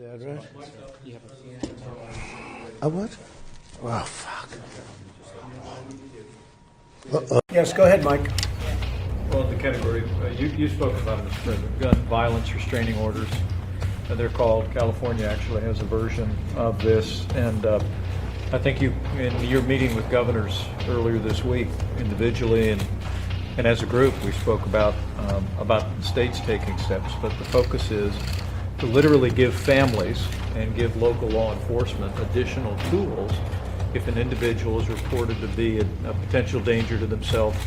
that right? A what? Oh, fuck. Yes, go ahead, Mike. Well, the category, you spoke about it, Mr. President, gun violence restraining orders. They're called, California actually has a version of this. And I think in your meeting with governors earlier this week, individually and as a group, we spoke about the states taking steps. But the focus is to literally give families and give local law enforcement additional tools if an individual is reported to be a potential danger to themselves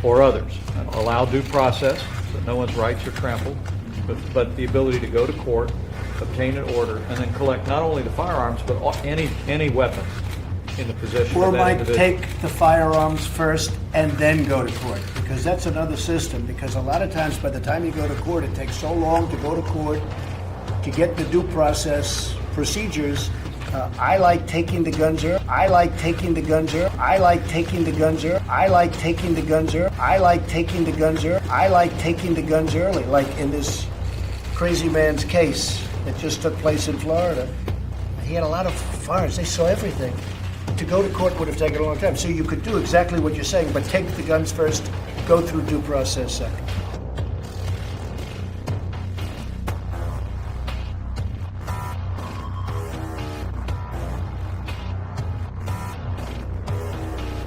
or others. Allow due process, so no one's rights are trampled, but the ability to go to court, obtain an order, and then collect not only the firearms, but any weapon in the possession Or of that Mike, individual. take the firearms first and then go to court, because that's another system, because a lot of times by the time you go to court, it takes so long to go to court to get the due process procedures. I like taking the guns early. I like taking the guns early. I like taking the guns early. I like taking the guns early. I like taking the guns early. I like taking the guns early. Like in this crazy man's case that just took place in Florida. He had a lot of firearms. They saw everything. To go to court would have taken a long time. So you could do exactly what you're saying, but take the guns first, go through due process second.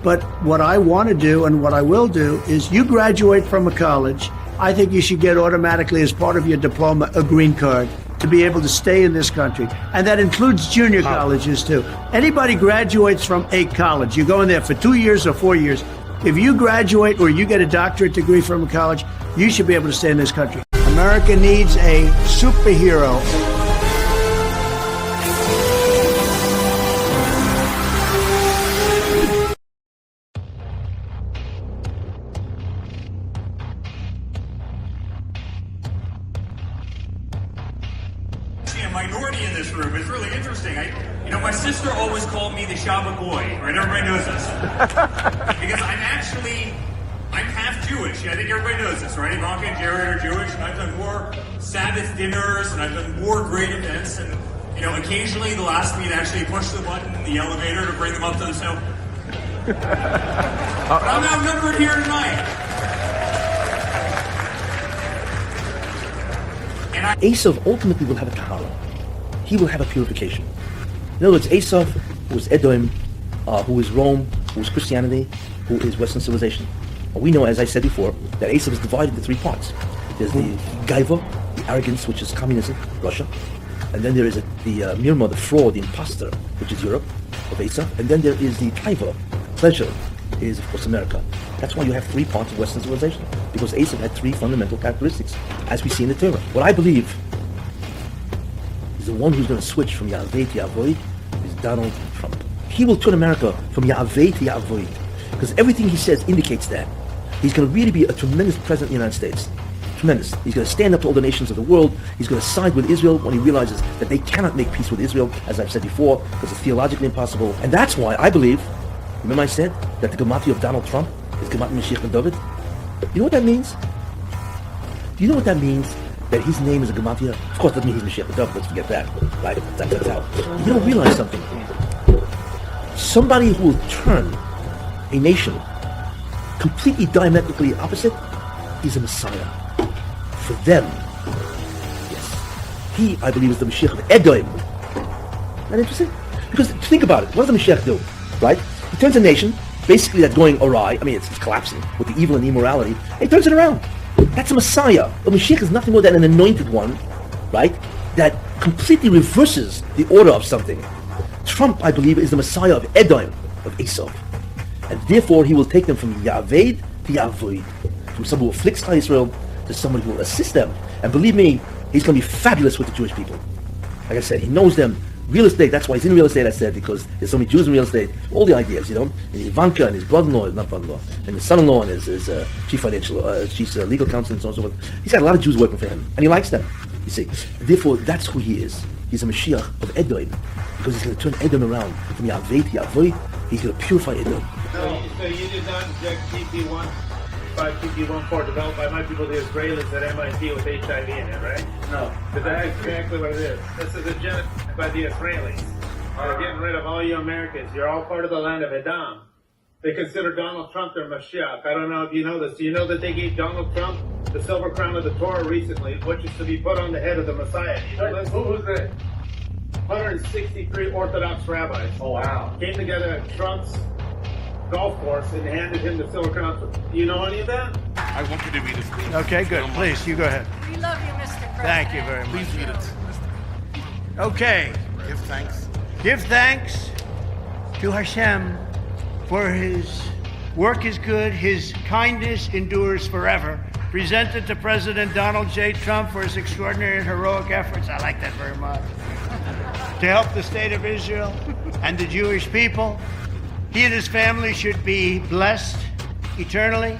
But what I want to do and what I will do is you graduate from a college, I think you should get automatically as part of your diploma a green card to be able to stay in this country. And that includes junior colleges too. Anybody graduates from a college, you go in there for 2 years or 4 years. If you graduate or you get a doctorate degree from a college, you should be able to stay in this country. America needs a superhero. Minority in this room. It's really interesting. My sister always called me the Shabagoy, right? Everybody knows this. Because I'm half Jewish. I think everybody knows this, right? Ivanka and Jared are Jewish, and I've done more Sabbath dinners, and I've done more great events, and, occasionally they'll ask me to actually push the button in the elevator to bring them up to the cell. But I'm outnumbered here tonight. Esav ultimately will have a tahara. He will have a purification. In other words, Esav, who is Edom, who is Rome, who is Christianity, who is Western civilization. We know, as I said before, that Esav is divided into three parts. There's the gaiva, the arrogance, which is communism, Russia. And then there is the mirma, the fraud, the imposter, which is Europe, of Esav. And then there is the taiva, pleasure, is of course America. That's why you have three parts of Western civilization, because Esav had three fundamental characteristics, as we see in the Torah. What I believe is the one who's going to switch from Yahweh to Yavoid is Donald Trump. He will turn America from Yahweh to Yavoid, because everything he says indicates that. He's going to really be a tremendous president of the United States. Tremendous. He's going to stand up to all the nations of the world. He's going to side with Israel when he realizes that they cannot make peace with Israel, as I've said before, because it's theologically impossible. And that's why I believe, remember I said that the Gematria of Donald Trump is Gematria Mashiach ben David? You know what that means? Do you know what that means? That his name is a Gematria? Of course, that doesn't mean he's Mashiach ben David. Let's forget that. Right? That's out. You don't realize something. Somebody who will turn a nation completely diametrically opposite is a Messiah. For them, yes. He, I believe, is the Mashiach of Edom. Isn't that interesting? Because think about it. What does the Mashiach do? Right? He turns a nation, basically that's going awry. I mean, it's collapsing with the evil and the immorality. He turns it around. That's a Messiah. The Mashiach is nothing more than an anointed one, right? That completely reverses the order of something. Trump, I believe, is the Messiah of Edom, of Esav. And therefore, he will take them from Yahweh to Yavoid. From someone who afflicts Israel to someone who will assist them. And believe me, he's going to be fabulous with the Jewish people. Like I said, he knows them. Real estate, that's why he's in real estate, I said, because there's so many Jews in real estate. All the ideas, and Ivanka and his brother-in-law, not brother-in-law, and his son-in-law and his chief legal counsel and so on and so forth. He's got a lot of Jews working for him, and he likes them, you see. Therefore, that's who he is. He's a Mashiach of Edom, because he's going to turn Edom around from Yahweh to Yahweh. He's going to purify Edom. So you did not object TP1? 5PP14 developed by my people, the Israelis at MIT with HIV in it, right? No. But that's exactly what it is. This is a genocide by the Israelis. They're getting rid of all you Americans. You're all part of the land of Edom. They consider Donald Trump their Mashiach. I don't know if you know this. Do you know that they gave Donald Trump the silver crown of the Torah recently, which is to be put on the head of the Messiah? You know this? Who's that? 163 Orthodox rabbis. Oh, wow. Came together at Trump's golf course and handed him the silver crown. Do you know any of that? I want you to read it. Okay, good. Please, you go ahead. We love you, Mr. President. Thank you very much. Please read it. Okay. Give thanks. Give thanks to Hashem, for his work is good, his kindness endures forever. Presented to President Donald J. Trump for his extraordinary and heroic efforts. I like that very much. To help the state of Israel and the Jewish people. He and his family should be blessed eternally.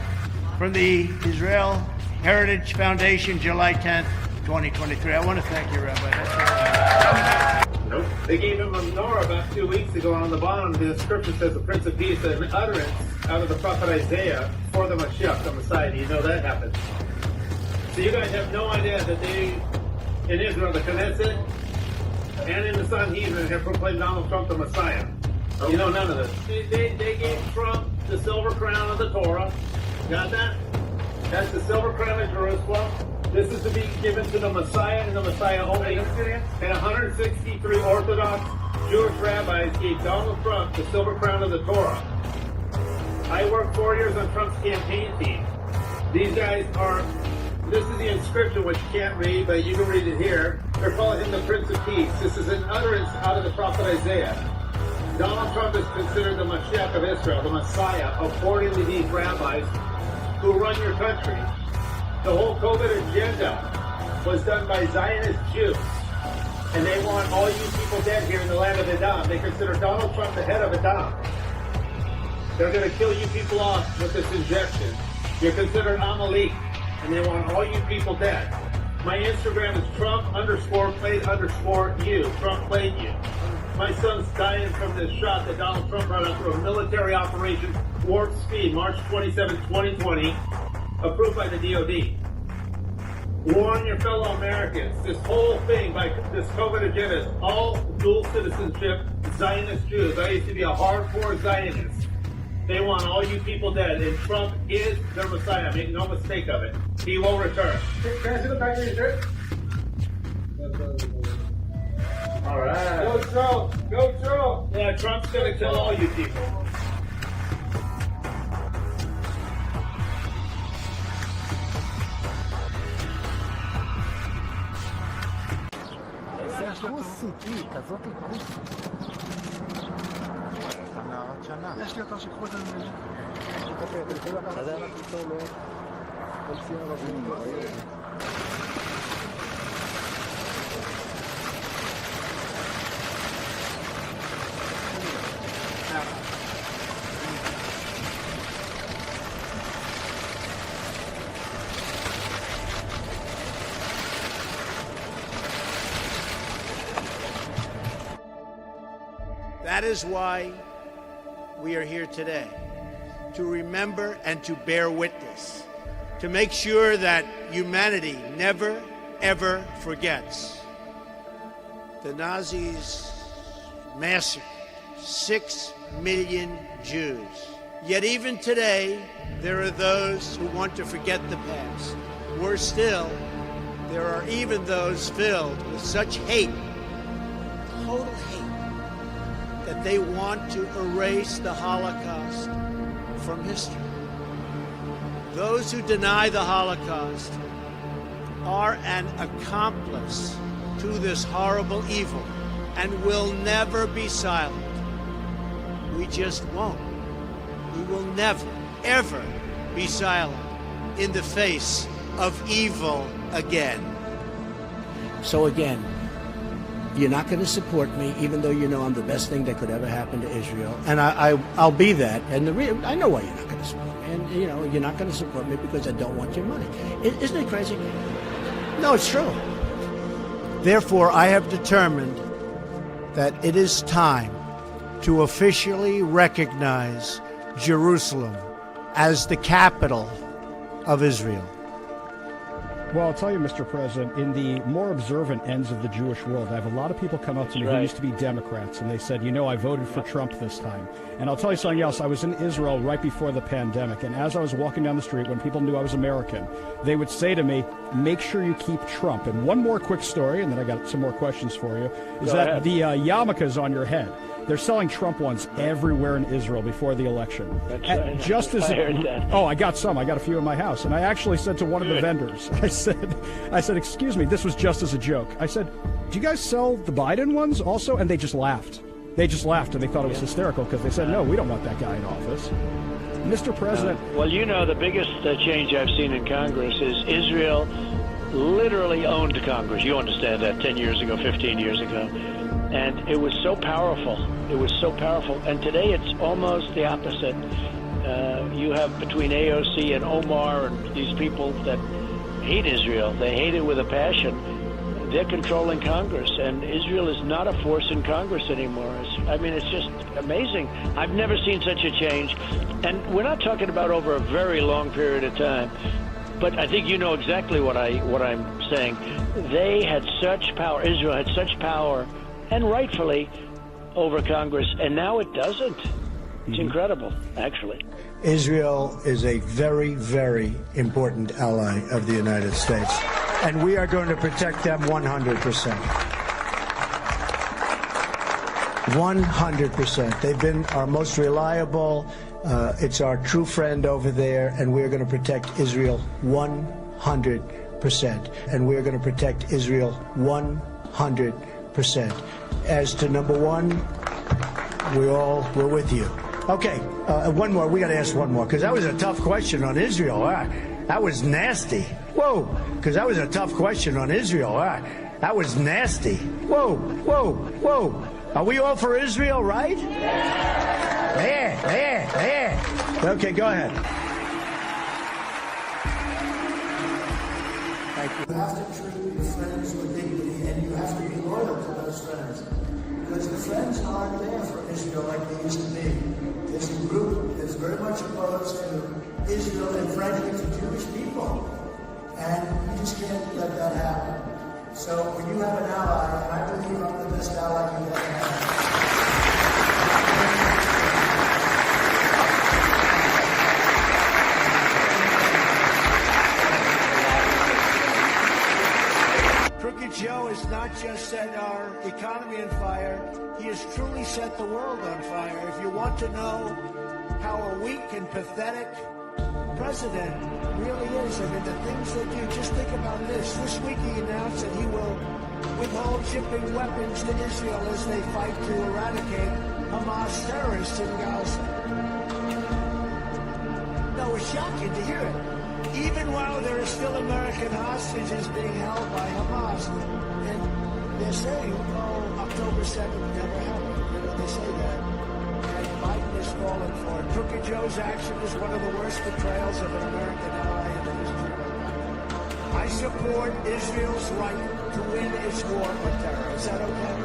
From the Israel Heritage Foundation, July 10th, 2023. I want to thank you, Rabbi. That's Nope. They gave him a menorah about 2 weeks ago, and on the bottom the scripture says the Prince of Peace, an utterance out of the prophet Isaiah for the Mashiach, the Messiah. Do you know that happened? So you guys have no idea that they, in Israel, the Knesset, and in the Sanhedrin have proclaimed Donald Trump the Messiah. You know none of this. They gave Trump the silver crown of the Torah. Got that? That's the silver crown of Jerusalem. This is to be given to the Messiah and the Messiah only. And 163 Orthodox Jewish rabbis gave Donald Trump the silver crown of the Torah. I worked 4 years on Trump's campaign team. These guys are, this is the inscription, which you can't read, but you can read it here. They're calling him the Prince of Peace. This is an utterance out of the prophet Isaiah. Donald Trump is considered the Mashiach of Israel, the Messiah, according to these rabbis who run your country. The whole COVID agenda was done by Zionist Jews, and they want all you people dead here in the land of Edom. They consider Donald Trump the head of Edom. They're going to kill you people off with this injection. You're considered Amalek, and they want all you people dead. My Instagram is Trump_played_you. Trump played you. My son's dying from this shot that Donald Trump brought up through a military operation, Warp Speed, March 27, 2020. Approved by the DOD. Warn your fellow Americans. This whole thing, by this COVID agenda, is all dual citizenship Zionist Jews. I used to be a hardcore Zionist. They want all you people dead, and Trump is their Messiah. Make no mistake of it. He will return. Can I see the back of your shirt? All right. Go Trump! Go Trump! Yeah, Trump's gonna kill all you people. יש לי אותו שיקחו את זה. That is why we are here today, to remember and to bear witness, to make sure that humanity never, ever forgets. The Nazis massacred 6 million Jews. Yet even today, there are those who want to forget the past. Worse still, there are even those filled with such hate, total hate, that they want to erase the Holocaust from history. Those who deny the Holocaust are an accomplice to this horrible evil and will never be silent. We just won't. We will never, ever be silent in the face of evil again. So again, you're not going to support me, even though you know I'm the best thing that could ever happen to Israel, and I'll be that. And I know why you're not going to support me. And you know you're not going to support me because I don't want your money. Isn't it crazy? No, it's true. Therefore, I have determined that it is time to officially recognize Jerusalem as the capital of Israel? Well, I'll tell you, Mr. President, in the more observant ends of the Jewish world, I have a lot of people come up to me who used to be Democrats, and they said, you know, I voted for Trump this time. And I'll tell you something else. I was in Israel right before the pandemic, and as I was walking down the street, when people knew I was American, they would say to me, make sure you keep Trump. And one more quick story, and then I got some more questions for you, is that the yarmulkes on your head, they're selling Trump ones everywhere in Israel before the election. Just as I got some. I got a few in my house. And I actually said to one of the vendors, I said, excuse me, this was just as a joke. I said, do you guys sell the Biden ones also? And they just laughed. They just laughed, and they thought it was hysterical because they said, no, we don't want that guy in office. Mr. President. Well, you know, the biggest change I've seen in Congress is Israel literally owned Congress. You understand that 10 years ago, 15 years ago. And it was so powerful. It was so powerful. And today it's almost the opposite. You have between AOC and Omar and these people that hate Israel. They hate it with a passion. They're controlling Congress, and Israel is not a force in Congress anymore. It's just amazing. I've never seen such a change. And we're not talking about over a very long period of time. But I think you know exactly what I'm saying. They had such power. Israel had such power, and rightfully, over Congress, and now it doesn't. It's incredible, actually. Israel is a very, very important ally of the United States, and we are going to protect them 100%. 100%. They've been our most reliable. It's our true friend over there, and we're going to protect Israel 100%. And we're going to protect Israel 100%. As to number one, we're with you. Okay, one more. We got to ask one more, because that was a tough question on Israel. That was nasty. Whoa, because that was a tough question on Israel. That was nasty. Whoa, whoa, whoa. Are we all for Israel, right? Yeah. Okay, go ahead. Thank you. You have to treat your friends with dignity, and you have to be loyal to those friends. Because the friends aren't there for Israel like they used to be. There's a group that's very much opposed to Israel and friendly to Jewish people. And you just can't let that happen. So when you have an ally, and I believe I'm the best ally you ever have. Crooked Joe has not just set our economy on fire, he has truly set the world on fire. If you want to know how a weak and pathetic president really is, I mean, the things that you just think about this. This week he announced that he will withhold shipping weapons to Israel as they fight to eradicate Hamas terrorists in Gaza. No, it's shocking to hear it. Even while there are still American hostages being held by Hamas, and they're saying, October 7th never happened. You know, they say that. And Biden is falling for it. Crooked Joe's action is one of the worst betrayals of an American ally in the history of our country. I support Israel's right to win its war on terror. Is that okay?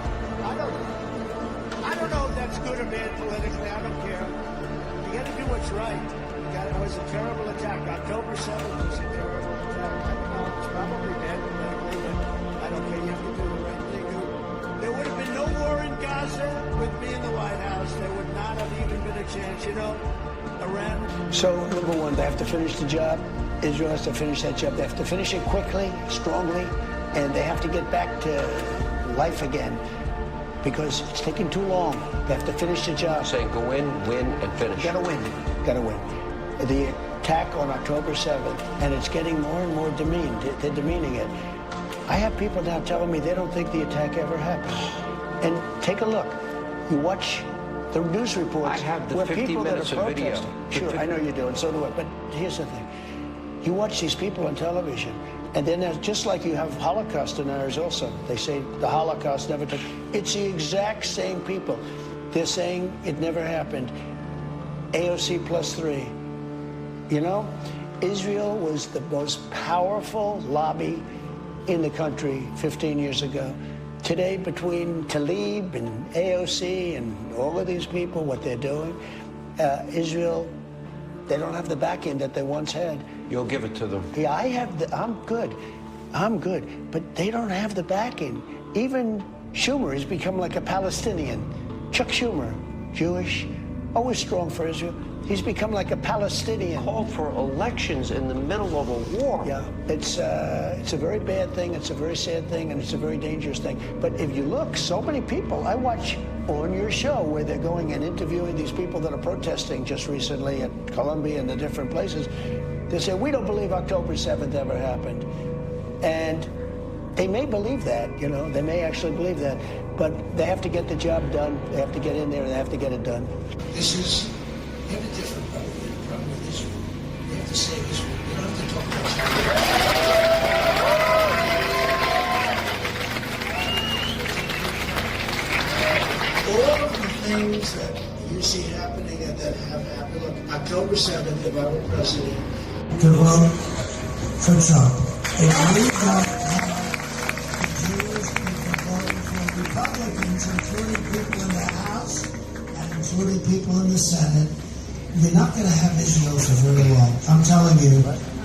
I don't know if that's good or bad politically. I don't care. You got to do what's right. It was a terrible attack. October 7th was a terrible attack. I don't know. It's probably bad politically, but I don't care. You have to do the right thing. There would have been no war in Gaza with me in the White House. There would not have even been a chance. You know, Iran. So, number one, they have to finish the job. Israel has to finish that job. They have to finish it quickly, strongly, and they have to get back to life again, because it's taking too long. They have to finish the job. Saying go in, win, and finish. Gotta win. The attack on October 7th, and it's getting more and more demeaned. They're demeaning it. I have people now telling me they don't think the attack ever happened. And take a look. You watch the news reports. I have the where 50 people minutes that are of video. protesting. Sure, I know you do, and so do I. But here's the thing. You watch these people on television, and then there's just like you have Holocaust deniers also. They say the Holocaust never took. It's the exact same people. They're saying it never happened. AOC +3. You know, Israel was the most powerful lobby in the country 15 years ago. Today, between Tlaib and AOC and all of these people, what they're doing, Israel They don't have the backing that they once had. You'll give it to them. Yeah, I'm good. But they don't have the backing. Even Schumer has become like a Palestinian. Chuck Schumer, Jewish, always strong for Israel. He's become like a Palestinian. Called for elections in the middle of a war. Yeah, it's a very bad thing, it's a very sad thing, and it's a very dangerous thing. But if you look, so many people, I watch on your show where they're going and interviewing these people that are protesting just recently at Columbia and the different places. They say, we don't believe October 7th ever happened. And they may believe that, you know, they may actually believe that, but they have to get the job done. They have to get in there and they have to get it done. This is a different problem with Israel. We have to save Israel. We don't have to talk about all of the things that you see happening and that have happened. Look, October 7th, if I were president, to vote for Trump. If we don't have Jewish people voting for Republicans, including people in the House and including people in the Senate, you're not going to have Israel for very long. I'm telling you,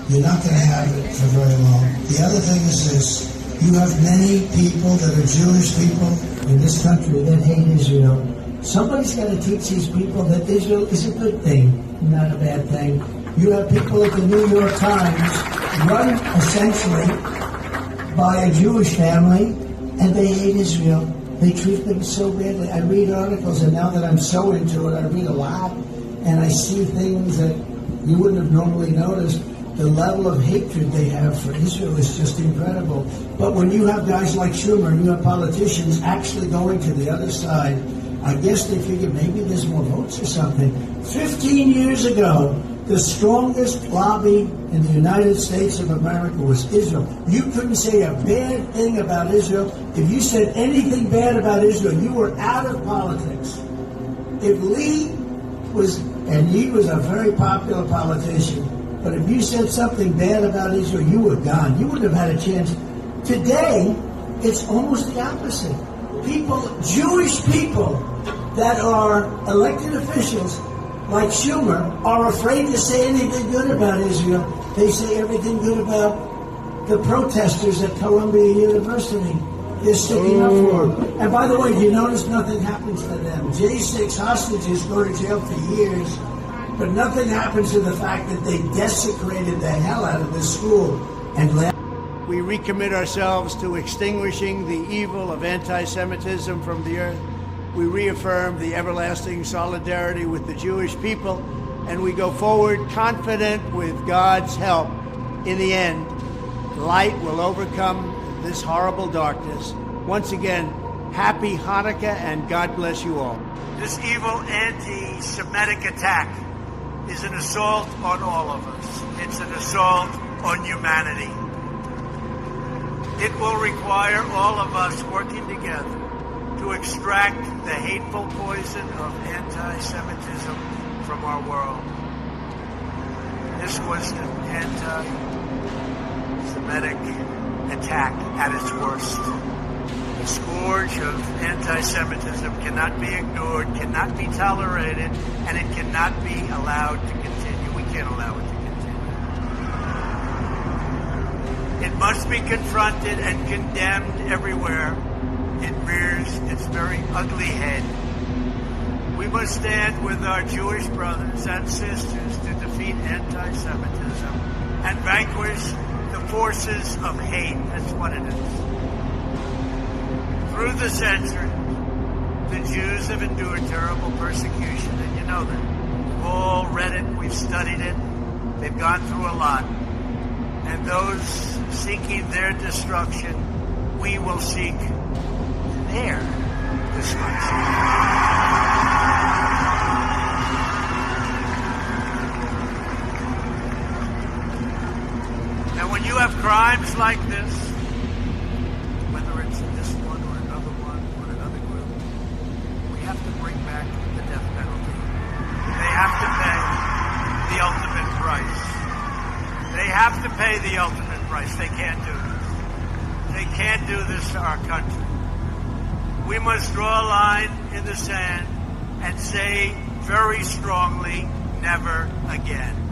you're not going to have it for very long. The other thing is this. You have many people that are Jewish people in this country that hate Israel. Somebody's got to teach these people that Israel is a good thing, not a bad thing. You have people at the New York Times run essentially by a Jewish family, and they hate Israel. They treat them so badly. I read articles, and now that I'm so into it, I read a lot, and I see things that you wouldn't have normally noticed. The level of hatred they have for Israel is just incredible. But when you have guys like Schumer and you have politicians actually going to the other side, I guess they figure maybe there's more votes or something. 15 years ago, the strongest lobby in the United States of America was Israel. You couldn't say a bad thing about Israel. If you said anything bad about Israel, you were out of politics. If Lee was a very popular politician, but if you said something bad about Israel, you were gone. You wouldn't have had a chance. Today, it's almost the opposite. People, Jewish people that are elected officials, like Schumer, are afraid to say anything good about Israel. They say everything good about the protesters at Columbia University. They're sticking up for them. And by the way, do you notice nothing happens to them? J6 hostages go to jail for years. But nothing happens to the fact that they desecrated the hell out of this school. And we recommit ourselves to extinguishing the evil of anti-Semitism from the earth. We reaffirm the everlasting solidarity with the Jewish people, and we go forward confident with God's help. In the end, light will overcome this horrible darkness. Once again, happy Hanukkah, and God bless you all. This evil anti-Semitic attack is an assault on all of us. It's an assault on humanity. It will require all of us working together to extract the hateful poison of anti-Semitism from our world. This was an anti-Semitic attack at its worst. The scourge of anti-Semitism cannot be ignored, cannot be tolerated, and it cannot be allowed to continue. We can't allow it to continue. It must be confronted and condemned everywhere it rears its very ugly head. We must stand with our Jewish brothers and sisters to defeat anti-Semitism and vanquish the forces of hate. That's what it is. Through the centuries, the Jews have endured terrible persecution, and you know that. We've all read it, we've studied it, they've gone through a lot. And those seeking their destruction, we will seek their destruction. And when you have crimes like this, whether it's this one or another one or another group, we have to bring back the death penalty. They have to pay the ultimate price. They have to pay the ultimate price. They can't do this. They can't do this to our country. We must draw a line in the sand and say very strongly, never again.